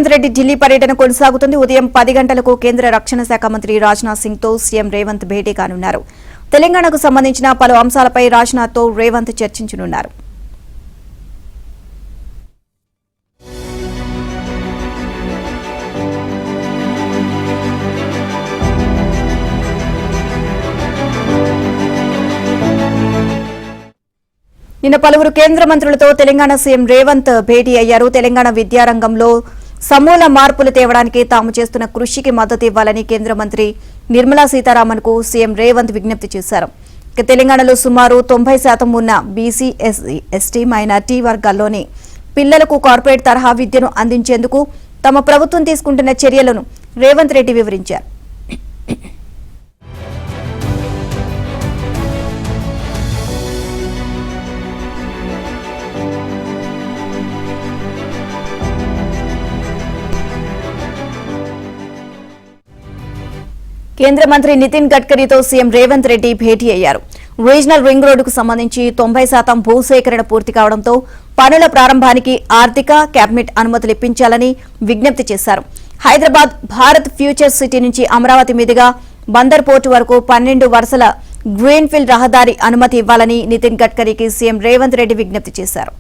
రేవంత్ రెడ్డి ఢిల్లీ పర్యటన కొనసాగుతుంది. ఉదయం 10 గంటలకు కేంద్ర రక్షణ శాఖ మంత్రి రాజ్నాథ్ సింగ్ తో సీఎం రేవంత్ భేటీ కానున్నారు. తెలంగాణకు సంబంధించిన పలు అంశాలపై రాజ్నాథ్ తో రేవంత్ చర్చించనున్నారు. నిన్న పలువురు కేంద్ర మంత్రులతో తెలంగాణ సీఎం రేవంత్ భేటీ అయ్యారు. తెలంగాణ విద్యారంగంలో సమూల మార్పులు తేవడానికి తాము చేస్తున్న కృషికి మద్దతు ఇవ్వాలని కేంద్ర మంత్రి నిర్మలా సీతారామన్ కు సీఎం రేవంత్ విజ్ఞప్తి చేశారు. తెలంగాణలో సుమారు 90% ఉన్న బీసీ, ఎస్సీ, ఎస్టీ, మైనార్టీ వర్గాల్లోని పిల్లలకు కార్పొరేట్ తరహా విద్యను అందించేందుకు తమ ప్రభుత్వం తీసుకుంటున్న చర్యలను రేవంత్ రెడ్డి వివరించారు. కేంద్ర మంత్రి నితిన్ గడ్కరీతో సీఎం రేవంత్ రెడ్డి భేటీ అయ్యారు. రీజనల్ రింగ్ రోడ్డుకు సంబంధించి 90% భూసేకరణ పూర్తి కావడంతో పనుల ప్రారంభానికి ఆర్థిక, కేబినెట్ అనుమతులు ఇప్పించాలని విజ్ఞప్తి చేశారు. హైదరాబాద్ భారత్ ఫ్యూచర్ సిటీ నుంచి అమరావతి మీదుగా బందర్ పోర్టు వరకు 12 వరుసల గ్రీన్ఫీల్డ్ రహదారి అనుమతి ఇవ్వాలని నితిన్ గడ్కరీకి సీఎం రేవంత్ రెడ్డి విజ్ఞప్తి చేశారు.